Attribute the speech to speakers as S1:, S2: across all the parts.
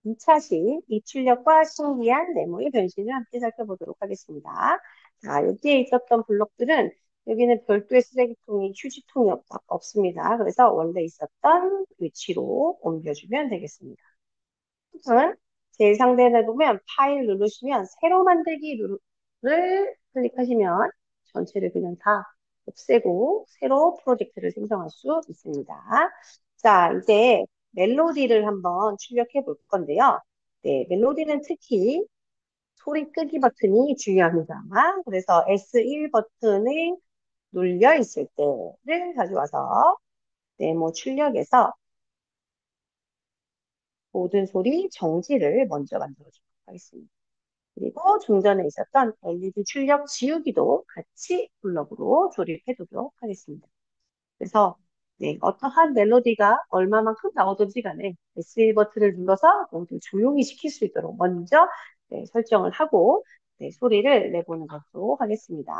S1: 2차식, 입출력과 신기한 네모의 변신을 함께 살펴보도록 하겠습니다. 자, 여기에 있었던 블록들은 여기는 별도의 쓰레기통이, 휴지통이 없습니다. 그래서 원래 있었던 위치로 옮겨주면 되겠습니다. 우선 제일 상단에 보면 파일 누르시면 새로 만들기를 클릭하시면 전체를 그냥 다 없애고 새로 프로젝트를 생성할 수 있습니다. 자, 이제 멜로디를 한번 출력해 볼 건데요. 네, 멜로디는 특히 소리 끄기 버튼이 중요합니다. 그래서 S1 버튼을 눌려 있을 때를 가져와서 네모 출력해서 모든 소리 정지를 먼저 만들어주도록 하겠습니다. 그리고 좀 전에 있었던 LED 출력 지우기도 같이 블럭으로 조립해 두도록 하겠습니다. 그래서 네, 어떠한 멜로디가 얼마만큼 나오든지 간에 S1 버튼을 눌러서 모두 조용히 시킬 수 있도록 먼저 네, 설정을 하고 네, 소리를 내보는 것으로 하겠습니다.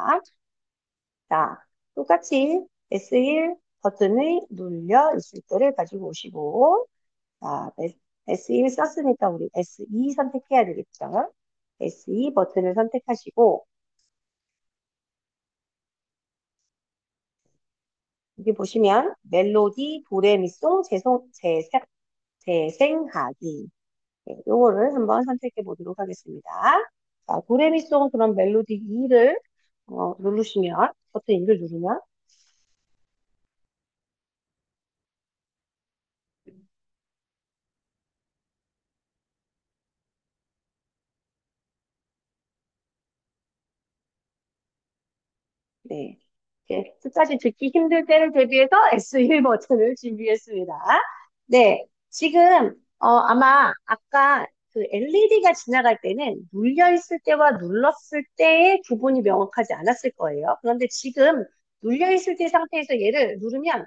S1: 자, 똑같이 S1 버튼을 눌려 있을 때를 가지고 오시고 자, S1 썼으니까 우리 S2 선택해야 되겠죠? S2 버튼을 선택하시고 여기 보시면 멜로디 도레미송 재생하기 네, 요거를 한번 선택해 보도록 하겠습니다. 자, 도레미송 그럼 멜로디 2를 누르시면 버튼 2를 누르면 네. 끝까지 듣기 힘들 때를 대비해서 S1 버튼을 준비했습니다. 네. 지금, 아마 아까 그 LED가 지나갈 때는 눌려있을 때와 눌렀을 때의 구분이 명확하지 않았을 거예요. 그런데 지금 눌려있을 때 상태에서 얘를 누르면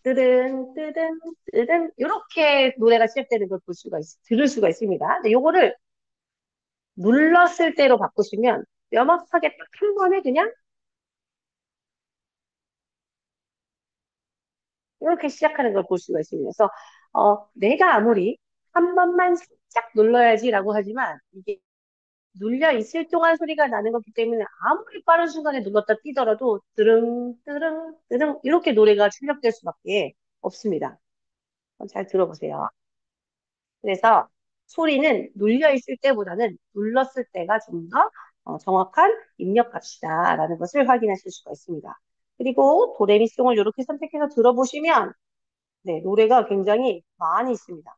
S1: 뜨든, 뜨든, 뜨든, 이렇게 노래가 시작되는 걸 들을 수가 있습니다. 근데 요거를 눌렀을 때로 바꾸시면 명확하게 딱 한 번에 그냥 이렇게 시작하는 걸 볼 수가 있습니다. 그래서 내가 아무리 한 번만 살짝 눌러야지라고 하지만 이게 눌려 있을 동안 소리가 나는 거기 때문에 아무리 빠른 순간에 눌렀다 뛰더라도 뜨릉 뜨릉 뜨릉 이렇게 노래가 출력될 수밖에 없습니다. 잘 들어보세요. 그래서 소리는 눌려 있을 때보다는 눌렀을 때가 좀 더 정확한 입력값이다라는 것을 확인하실 수가 있습니다. 그리고 도레미송을 이렇게 선택해서 들어보시면 네, 노래가 굉장히 많이 있습니다.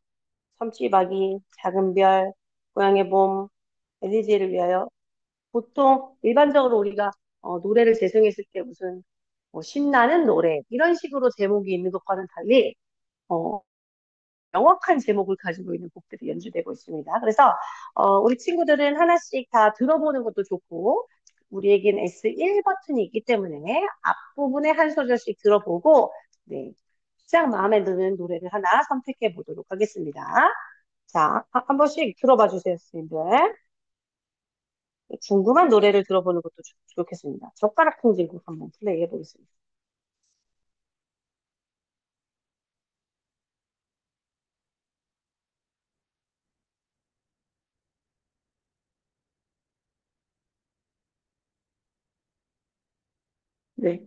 S1: 섬지박이, 작은 별, 고향의 봄, 엘리제를 위하여. 보통 일반적으로 우리가 노래를 재생했을 때 무슨 뭐 신나는 노래 이런 식으로 제목이 있는 것과는 달리 어, 명확한 제목을 가지고 있는 곡들이 연주되고 있습니다. 그래서 우리 친구들은 하나씩 다 들어보는 것도 좋고 우리에겐 S1 버튼이 있기 때문에 앞부분에 한 소절씩 들어보고 네, 가장 마음에 드는 노래를 하나 선택해 보도록 하겠습니다. 자, 한 번씩 들어봐 주세요, 선생님들. 궁금한 노래를 들어보는 것도 좋겠습니다. 젓가락 통진곡 한번 플레이해 보겠습니다. 네.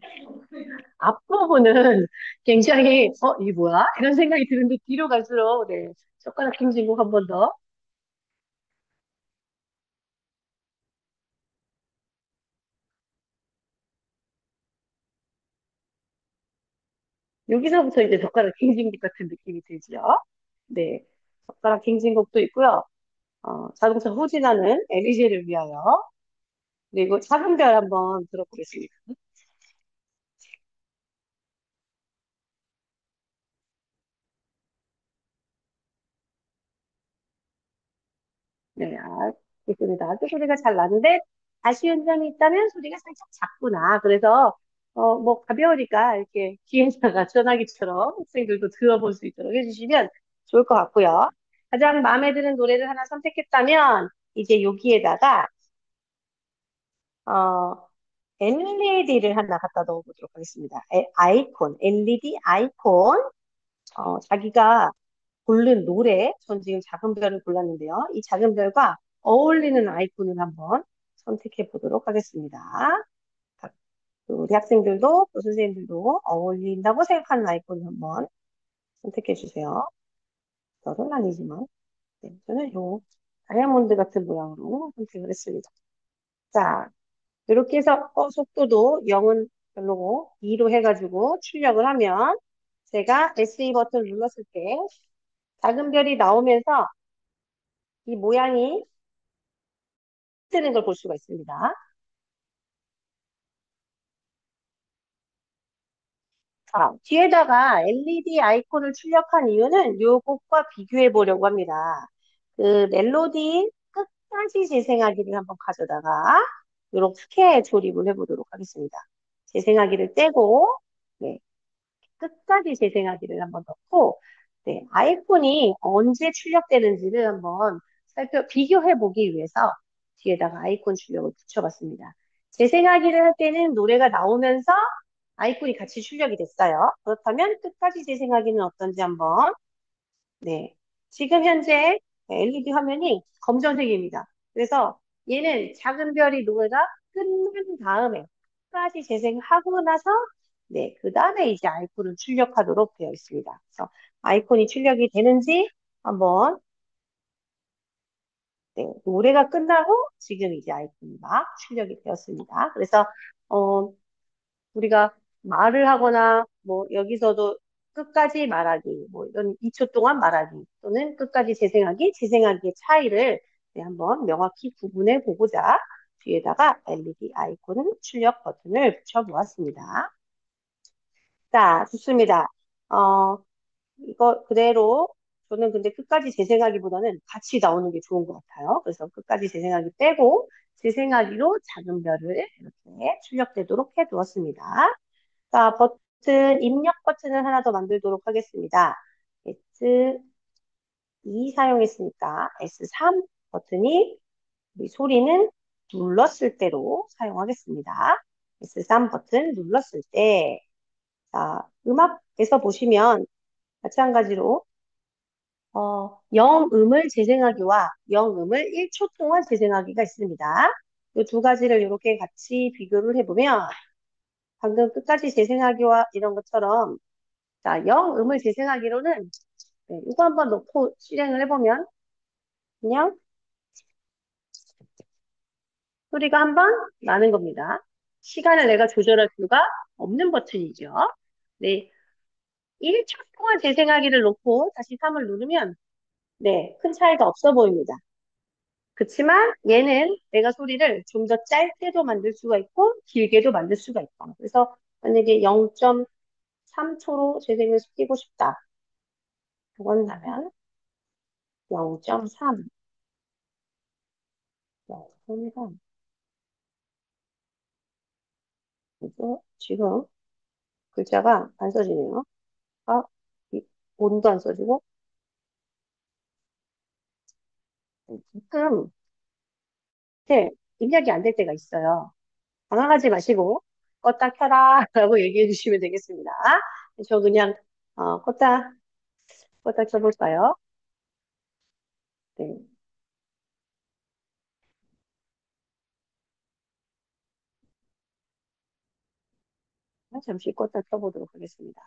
S1: 앞부분은 굉장히, 이게 뭐야? 이런 생각이 드는데 뒤로 갈수록, 네. 젓가락 통진곡 한 번 더. 여기서부터 이제 젓가락 킹진곡 같은 느낌이 들죠? 네. 젓가락 킹진곡도 있고요. 자동차 후진하는 엘리제를 위하여. 그리고 작은 별 한번 들어보겠습니다. 네, 알겠습니다. 아주 소리가 잘 나는데, 아쉬운 점이 있다면 소리가 살짝 작구나. 그래서, 뭐, 가벼우니까 이렇게 뒤에다가 전화기처럼 학생들도 들어볼 수 있도록 해주시면 좋을 것 같고요. 가장 마음에 드는 노래를 하나 선택했다면, 이제 여기에다가, 어, LED를 하나 갖다 넣어보도록 하겠습니다. 아이콘, LED 아이콘, 자기가 고른 노래, 전 지금 작은 별을 골랐는데요. 이 작은 별과 어울리는 아이콘을 한번 선택해 보도록 하겠습니다. 각- 우리 학생들도 또 선생님들도 어울린다고 생각하는 아이콘을 한번 선택해 주세요. 별은 아니지만, 네, 저는 요 다이아몬드 같은 모양으로 선택을 했습니다. 자, 이렇게 해서 속도도 0은 별로고 2로 해가지고 출력을 하면 제가 SE 버튼을 눌렀을 때 작은 별이 나오면서 이 모양이 뜨는 걸 볼 수가 있습니다. 자, 뒤에다가 LED 아이콘을 출력한 이유는 요것과 비교해 보려고 합니다. 그 멜로디 끝까지 재생하기를 한번 가져다가 이렇게 조립을 해보도록 하겠습니다. 재생하기를 떼고 네, 끝까지 재생하기를 한번 넣고 네, 아이콘이 언제 출력되는지를 한번 비교해 보기 위해서 뒤에다가 아이콘 출력을 붙여봤습니다. 재생하기를 할 때는 노래가 나오면서 아이콘이 같이 출력이 됐어요. 그렇다면 끝까지 재생하기는 어떤지 한번. 네. 지금 현재 LED 화면이 검정색입니다. 그래서 얘는 작은 별이 노래가 끝난 다음에 끝까지 재생하고 나서 네, 그 다음에 이제 아이콘을 출력하도록 되어 있습니다. 그래서 아이콘이 출력이 되는지 한번 네, 노래가 끝나고 지금 이제 아이콘이 막 출력이 되었습니다. 그래서 어, 우리가 말을 하거나 뭐 여기서도 끝까지 말하기, 뭐 이런 2초 동안 말하기 또는 끝까지 재생하기, 재생하기의 차이를 네, 한번 명확히 구분해 보고자 뒤에다가 LED 아이콘 출력 버튼을 붙여 보았습니다. 자, 좋습니다. 어, 이거 그대로 저는 근데 끝까지 재생하기보다는 같이 나오는 게 좋은 것 같아요. 그래서 끝까지 재생하기 빼고 재생하기로 작은 별을 이렇게 출력되도록 해 두었습니다. 자, 입력 버튼을 하나 더 만들도록 하겠습니다. S2 사용했으니까 S3 버튼이 우리 소리는 눌렀을 때로 사용하겠습니다. S3 버튼 눌렀을 때, 자, 음악에서 보시면 마찬가지로, 0음을 재생하기와 0음을 1초 동안 재생하기가 있습니다. 이 두 가지를 이렇게 같이 비교를 해보면, 방금 끝까지 재생하기와 이런 것처럼 자, 0음을 재생하기로는 네, 이거 한번 놓고 실행을 해보면 그냥 소리가 한번 나는 겁니다. 시간을 내가 조절할 수가 없는 버튼이죠. 네, 1초 동안 재생하기를 놓고 다시 3을 누르면 네, 큰 차이가 없어 보입니다. 그렇지만 얘는 내가 소리를 좀 더 짧게도 만들 수가 있고 길게도 만들 수가 있고 그래서 만약에 0.3초로 재생을 시키고 싶다. 그런다면 0.3 0.3 이거 지금 글자가 안 써지네요. 아, 이, 온도 안 써지고 가끔 이렇게 입력이 안 될 때가 있어요. 당황하지 마시고 껐다 켜라 라고 얘기해 주시면 되겠습니다. 저 그냥 껐다 켜볼까요? 네, 잠시 껐다 켜보도록 하겠습니다.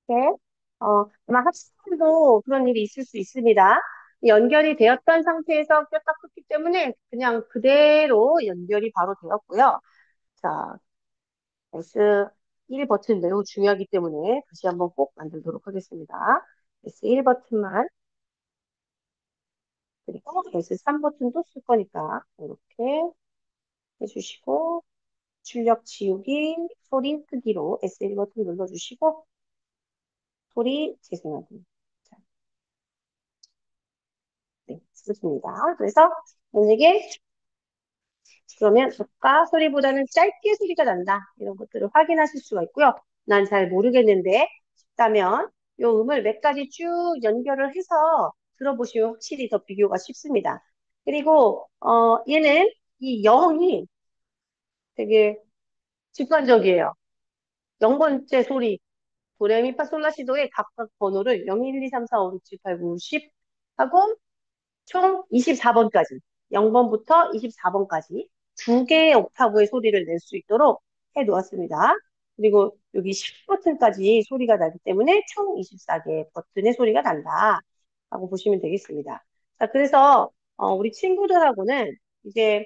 S1: 네, 아마 학생들도 그런 일이 있을 수 있습니다. 연결이 되었던 상태에서 꼈다 켰기 때문에 그냥 그대로 연결이 바로 되었고요. 자, S1 버튼 매우 중요하기 때문에 다시 한번 꼭 만들도록 하겠습니다. S1 버튼만 그리고 S3 버튼도 쓸 거니까 이렇게 해주시고 출력 지우기 소리 크기로 S1 버튼 눌러주시고 소리 재생하기 자, 네, 좋습니다. 그래서 만약에 그러면 아까 소리보다는 짧게 소리가 난다. 이런 것들을 확인하실 수가 있고요. 난 잘 모르겠는데 싶다면 이 음을 몇 가지 쭉 연결을 해서 들어보시면 확실히 더 비교가 쉽습니다. 그리고 얘는 이 0이 되게 직관적이에요. 0번째 소리, 도레미파솔라시도의 각각 번호를 0, 1, 2, 3, 4, 5, 6, 7, 8, 9, 10 하고 총 24번까지, 0번부터 24번까지 두 개의 옥타브의 소리를 낼 수 있도록 해 놓았습니다. 그리고 여기 10버튼까지 소리가 나기 때문에 총 24개의 버튼의 소리가 난다. 라고 보시면 되겠습니다. 자, 그래서, 우리 친구들하고는 이제,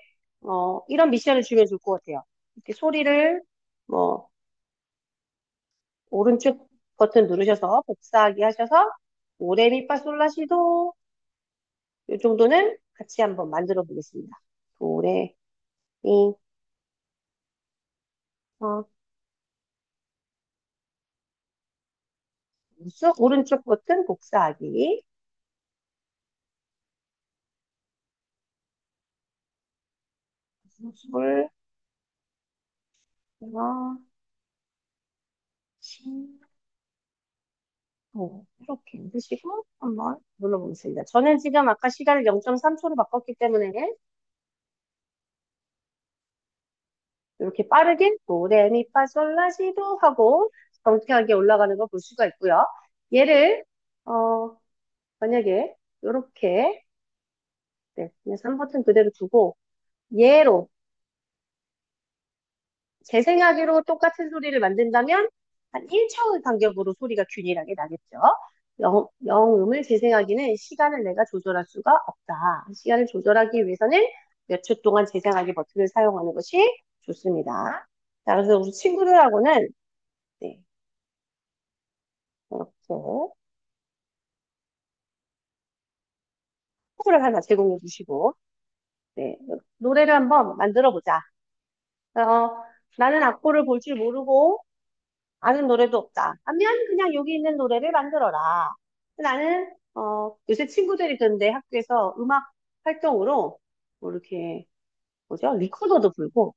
S1: 이런 미션을 주면 좋을 것 같아요. 이렇게 소리를, 뭐, 오른쪽 버튼 누르셔서 복사하기 하셔서, 도레미파솔라시도 이 정도는 같이 한번 만들어 보겠습니다. 도레, 미, 어, 무슨 오른쪽 버튼 복사하기. 술, 어, 신, 이렇게 해주시고 한번 눌러보겠습니다. 저는 지금 아까 시간을 0.3초로 바꿨기 때문에 이렇게 빠르게 도레미파솔라시도 하고 정확하게 올라가는 걸 볼 수가 있고요. 얘를 어, 만약에 이렇게 네, 그냥 3버튼 그대로 두고 얘로 재생하기로 똑같은 소리를 만든다면 한 1초의 간격으로 소리가 균일하게 나겠죠. 영음을 재생하기는 시간을 내가 조절할 수가 없다. 시간을 조절하기 위해서는 몇 초 동안 재생하기 버튼을 사용하는 것이 좋습니다. 자, 그래서 우리 친구들하고는 네, 이렇게 프로를 하나 제공해 주시고 네, 노래를 한번 만들어 보자. 어, 나는 악보를 볼 줄 모르고 아는 노래도 없다 하면 그냥 여기 있는 노래를 만들어라. 나는 요새 친구들이 그런데 학교에서 음악 활동으로 뭐 이렇게 뭐죠? 리코더도 불고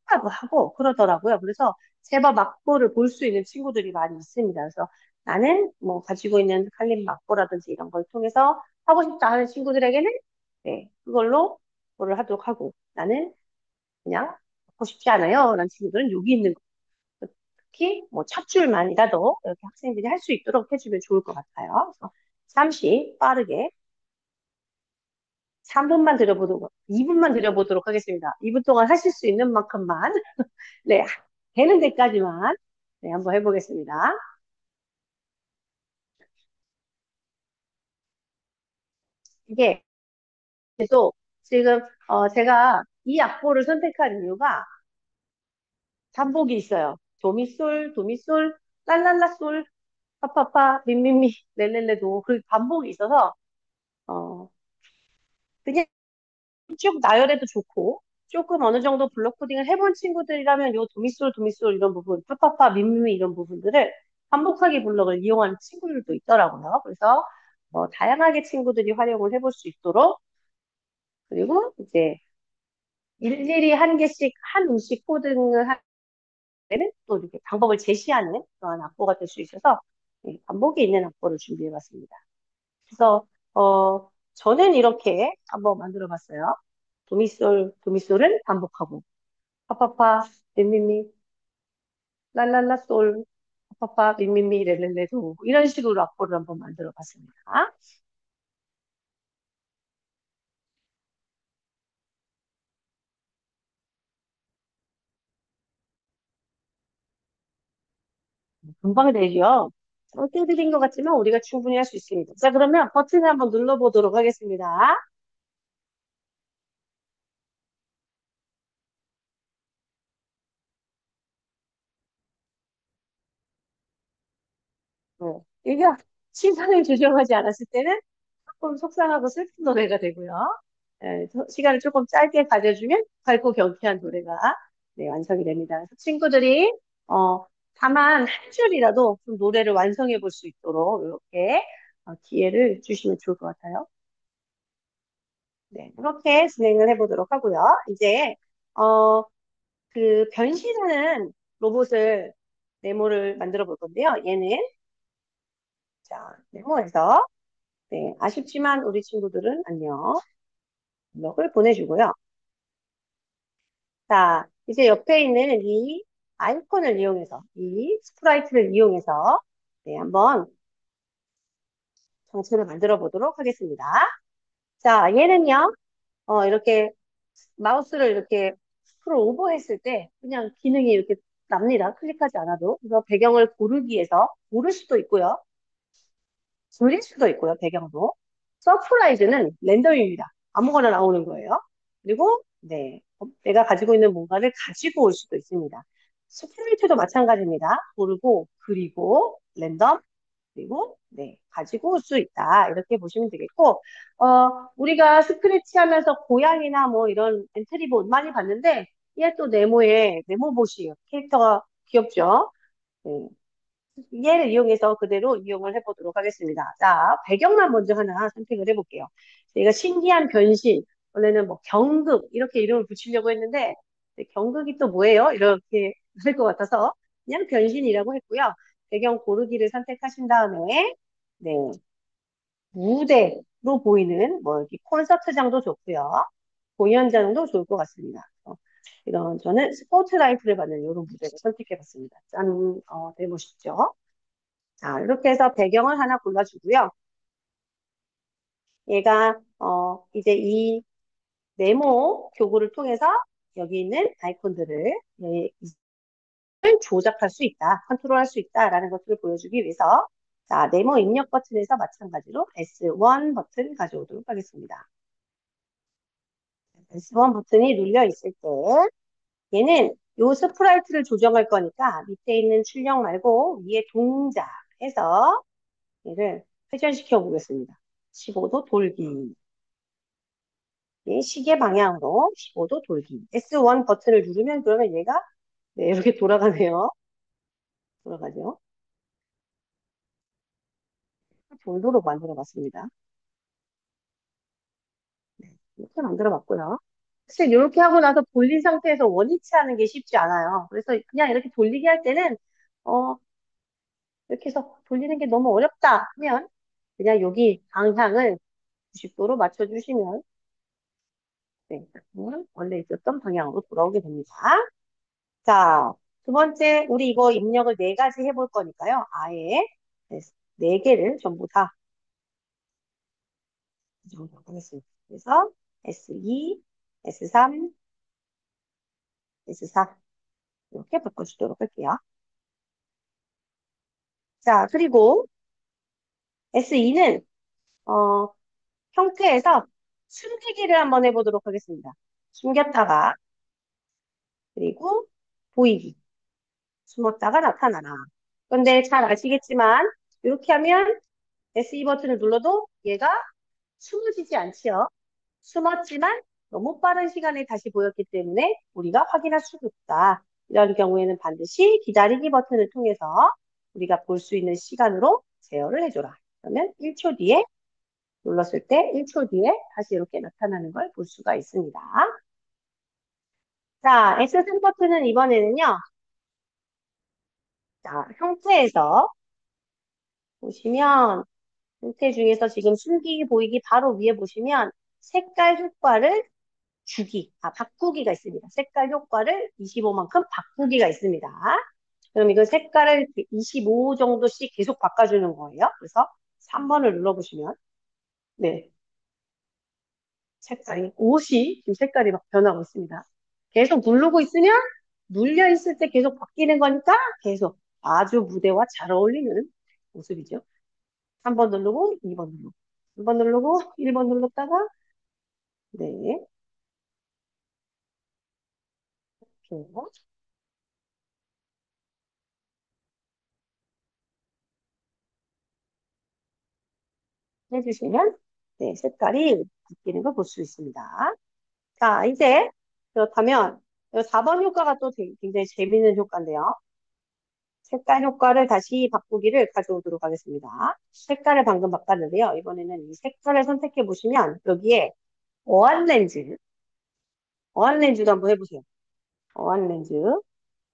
S1: 카니발도 하고 그러더라고요. 그래서 제법 악보를 볼 수 있는 친구들이 많이 있습니다. 그래서 나는 뭐 가지고 있는 칼림 악보라든지 이런 걸 통해서 하고 싶다 하는 친구들에게는 네, 그걸로 뭐를 하도록 하고 나는 그냥 하고 싶지 않아요. 라는 친구들은 여기 있는 특히 뭐 첫 줄만이라도 이렇게 학생들이 할 수 있도록 해주면 좋을 것 같아요. 그래서 잠시 빠르게 3분만 들여보도록, 2분만 들여보도록 하겠습니다. 2분 동안 하실 수 있는 만큼만, 네, 되는 데까지만, 네, 한번 해보겠습니다. 이게, 또, 지금, 제가 이 악보를 선택한 이유가 반복이 있어요. 도미솔, 도미솔, 랄랄라솔, 파파파, 미미미, 렐렐레도, 그 반복이 있어서, 어, 그냥 쭉 나열해도 좋고 조금 어느 정도 블록 코딩을 해본 친구들이라면 요 도미솔 도미솔 이런 부분, 파파파 밈미 이런 부분들을 반복하기 블록을 이용하는 친구들도 있더라고요. 그래서 다양하게 친구들이 활용을 해볼 수 있도록 그리고 이제 일일이 한 개씩 한 음식 코딩을 하는 또 이렇게 방법을 제시하는 그런 악보가 될 수 있어서 반복이 있는 악보를 준비해봤습니다. 그래서 저는 이렇게 한번 만들어봤어요. 도미솔, 도미솔을 반복하고 파파파, 밈미미, 랄랄라 솔, 파파파, 밈미미, 렐렐레도 이런 식으로 악보를 한번 만들어 봤습니다. 금방 되죠? 띄드린 것 같지만 우리가 충분히 할 수 있습니다. 자, 그러면 버튼을 한번 눌러보도록 하겠습니다. 이게 시간을 조정하지 않았을 때는 조금 속상하고 슬픈 노래가 되고요. 시간을 조금 짧게 가져주면 밝고 경쾌한 노래가 네, 완성이 됩니다. 그래서 친구들이 다만 한 줄이라도 좀 노래를 완성해 볼 수 있도록 이렇게 기회를 주시면 좋을 것 같아요. 네, 그렇게 진행을 해보도록 하고요. 이제 어, 그 변신하는 로봇을 네모를 만들어 볼 건데요. 얘는 자 네모에서 네, 아쉽지만 우리 친구들은 안녕. 블록을 보내주고요. 자, 이제 옆에 있는 이 아이콘을 이용해서, 이 스프라이트를 이용해서, 네, 한번 정체를 만들어 보도록 하겠습니다. 자, 얘는요, 이렇게 마우스를 이렇게 스크롤 오버 했을 때 그냥 기능이 이렇게 납니다. 클릭하지 않아도. 그래서 배경을 고르기에서 고를 수도 있고요. 줄일 수도 있고요, 배경도. 서프라이즈는 랜덤입니다. 아무거나 나오는 거예요. 그리고, 네, 내가 가지고 있는 뭔가를 가지고 올 수도 있습니다. 스프레이트도 마찬가지입니다. 고르고, 그리고, 랜덤, 그리고, 네, 가지고 올 수 있다. 이렇게 보시면 되겠고, 우리가 스크래치 하면서 고양이나 뭐 이런 엔트리봇 많이 봤는데, 얘 또 네모봇이에요. 캐릭터가 귀엽죠? 네, 얘를 이용해서 그대로 이용을 해보도록 하겠습니다. 자, 배경만 먼저 하나 선택을 해볼게요. 얘가 신기한 변신, 원래는 뭐 경극, 이렇게 이름을 붙이려고 했는데, 네, 경극이 또 뭐예요? 이렇게 할 것 같아서 그냥 변신이라고 했고요. 배경 고르기를 선택하신 다음에, 네, 무대로 보이는, 뭐, 이렇게 콘서트장도 좋고요. 공연장도 좋을 것 같습니다. 이런, 저는 스포트라이트를 받는 이런 무대를 선택해봤습니다. 짠, 되게 멋있죠? 자, 이렇게 해서 배경을 하나 골라주고요. 얘가, 이제 이 네모 교구를 통해서 여기 있는 아이콘들을 예, 조작할 수 있다, 컨트롤할 수 있다라는 것들을 보여주기 위해서 자, 네모 입력 버튼에서 마찬가지로 S1 버튼 가져오도록 하겠습니다. S1 버튼이 눌려 있을 때 얘는 요 스프라이트를 조정할 거니까 밑에 있는 출력 말고 위에 동작 해서 얘를 회전시켜 보겠습니다. 15도 돌기. 예, 시계 방향으로 15도 돌기. S1 버튼을 누르면 그러면 얘가 네, 이렇게 돌아가네요. 돌아가죠. 돌도록 만들어 봤습니다. 네, 이렇게 만들어 봤고요. 사실 이렇게 하고 나서 돌린 상태에서 원위치 하는 게 쉽지 않아요. 그래서 그냥 이렇게 돌리기 할 때는 어, 이렇게 해서 돌리는 게 너무 어렵다 하면 그냥 여기 방향을 90도로 맞춰주시면 네, 원래 있었던 방향으로 돌아오게 됩니다. 자, 두 번째, 우리 이거 입력을 네 가지 해볼 거니까요. 아예 네, 네 개를 전부 다 가져오도록 하겠습니다. 그래서 S2, S3, S4 이렇게 바꿔주도록 할게요. 자, 그리고 S2는 형태에서 숨기기를 한번 해보도록 하겠습니다. 숨겼다가 그리고 보이기, 숨었다가 나타나라. 그런데 잘 아시겠지만 이렇게 하면 SE 버튼을 눌러도 얘가 숨어지지 않지요. 숨었지만 너무 빠른 시간에 다시 보였기 때문에 우리가 확인할 수 없다. 이런 경우에는 반드시 기다리기 버튼을 통해서 우리가 볼 수 있는 시간으로 제어를 해줘라. 그러면 1초 뒤에 눌렀을 때 1초 뒤에 다시 이렇게 나타나는 걸 볼 수가 있습니다. 자, X3 버튼은 이번에는요. 자, 형태에서 보시면 형태 중에서 지금 숨기기 보이기 바로 위에 보시면 색깔 효과를 바꾸기가 있습니다. 색깔 효과를 25만큼 바꾸기가 있습니다. 그럼 이거 색깔을 25 정도씩 계속 바꿔주는 거예요. 그래서 3번을 눌러보시면, 네, 색깔이, 옷이 지금 색깔이 막 변하고 있습니다. 계속 누르고 있으면, 눌려 있을 때 계속 바뀌는 거니까 계속 아주 무대와 잘 어울리는 모습이죠. 3번 누르고, 2번 누르고, 3번 누르고, 1번 눌렀다가, 네, 이렇게 해주시면 네, 색깔이 바뀌는 걸 볼 수 있습니다. 자, 이제 그렇다면 4번 효과가 또 굉장히 재미있는 효과인데요. 색깔 효과를 다시 바꾸기를 가져오도록 하겠습니다. 색깔을 방금 바꿨는데요. 이번에는 이 색깔을 선택해 보시면 여기에 어안 렌즈, 어안 렌즈도 한번 해보세요. 어안 렌즈.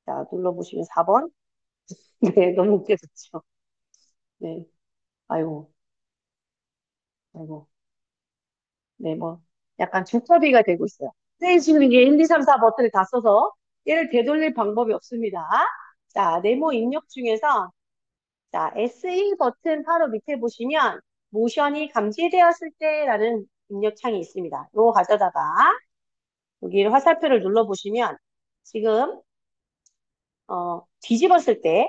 S1: 자, 눌러보시면 4번. 네, 너무 웃겨졌죠. 네, 아이고, 아이고. 네, 뭐, 약간 두꺼비가 되고 있어요. 네, 지금 이게 1, 2, 3, 4 버튼을 다 써서 얘를 되돌릴 방법이 없습니다. 자, 네모 입력 중에서 자, SE 버튼 바로 밑에 보시면 모션이 감지되었을 때라는 입력창이 있습니다. 이거 가져다가 여기 화살표를 눌러보시면 지금 뒤집었을 때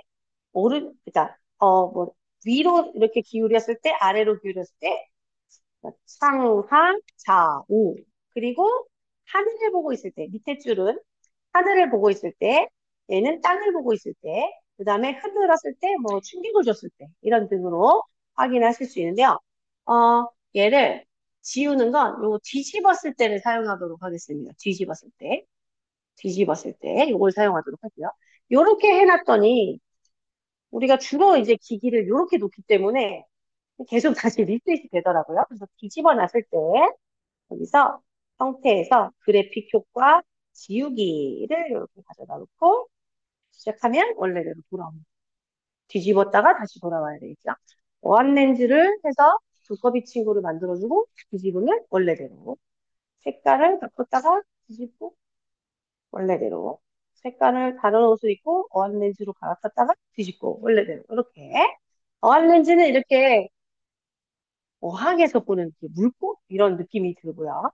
S1: 그러니까 뭐 위로 이렇게 기울였을 때 아래로 기울였을 때 상하 좌우 그리고 하늘을 보고 있을 때 밑에 줄은 하늘을 보고 있을 때 얘는 땅을 보고 있을 때 그다음에 흔들었을 때 뭐 충격을 줬을 때 이런 등으로 확인하실 수 있는데요. 얘를 지우는 건 요거 뒤집었을 때를 사용하도록 하겠습니다. 뒤집었을 때 이걸 사용하도록 할게요. 요렇게 해놨더니 우리가 주로 이제 기기를 요렇게 놓기 때문에 계속 다시 리셋이 되더라고요. 그래서 뒤집어 놨을 때 여기서 형태에서 그래픽 효과 지우기를 이렇게 가져다 놓고 시작하면 원래대로 돌아옵니다. 뒤집었다가 다시 돌아와야 되겠죠. 어안 렌즈를 해서 두꺼비 친구를 만들어주고 뒤집으면 원래대로 색깔을 바꿨다가 뒤집고 원래대로 색깔을 다른 옷을 입고 어안 렌즈로 갈아탔다가 뒤집고 원래대로 이렇게 어안 렌즈는 이렇게 어항에서 보는 물고 이런 느낌이 들고요.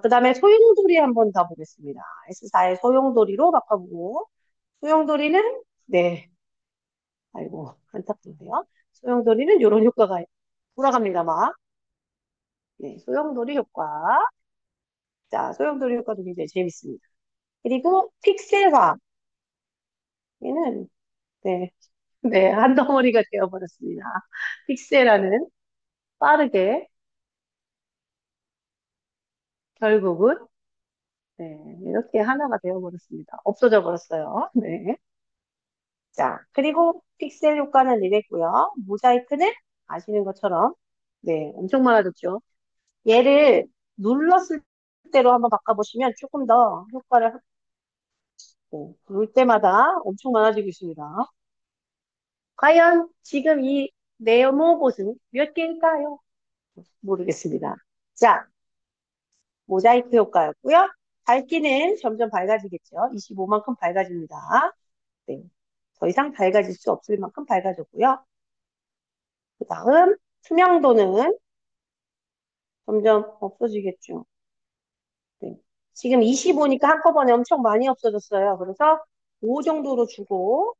S1: 그 다음에 소용돌이 한번 더 보겠습니다. S사의 소용돌이로 바꿔보고 소용돌이는 네, 아이고 안타깝네요. 소용돌이는 이런 효과가 돌아갑니다, 막. 네, 소용돌이 효과. 자, 소용돌이 효과도 굉장히 재밌습니다. 그리고 픽셀화. 얘는 네, 네, 한 덩어리가 되어버렸습니다. 픽셀화는 빠르게 결국은 네, 이렇게 하나가 되어버렸습니다. 없어져 버렸어요. 네. 자, 그리고 픽셀 효과는 이랬고요. 모자이크는 아시는 것처럼 네, 엄청 많아졌죠. 얘를 눌렀을 때로 한번 바꿔보시면 조금 더 효과를 누를 때마다 엄청 많아지고 있습니다. 과연 지금 이 네모봇은 몇 개일까요? 모르겠습니다. 자, 모자이크 효과였고요. 밝기는 점점 밝아지겠죠. 25만큼 밝아집니다. 네. 더 이상 밝아질 수 없을 만큼 밝아졌고요. 그 다음, 투명도는 점점 없어지겠죠. 네. 지금 25니까 한꺼번에 엄청 많이 없어졌어요. 그래서 5 정도로 주고,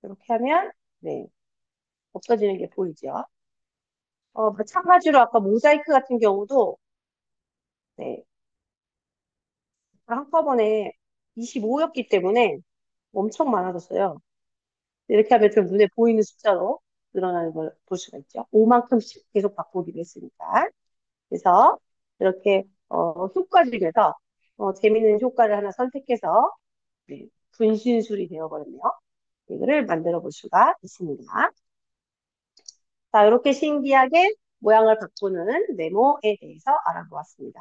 S1: 이렇게 하면, 네, 없어지는 게 보이죠. 마찬가지로 아까 모자이크 같은 경우도, 네, 한꺼번에 25였기 때문에 엄청 많아졌어요. 이렇게 하면 좀 눈에 보이는 숫자로 늘어나는 걸 볼 수가 있죠. 5만큼씩 계속 바꾸기로 했으니까. 그래서 이렇게 효과 중에서 재밌는 효과를 하나 선택해서 네, 분신술이 되어버렸네요. 이거를 만들어 볼 수가 있습니다. 자, 이렇게 신기하게 모양을 바꾸는 네모에 대해서 알아보았습니다.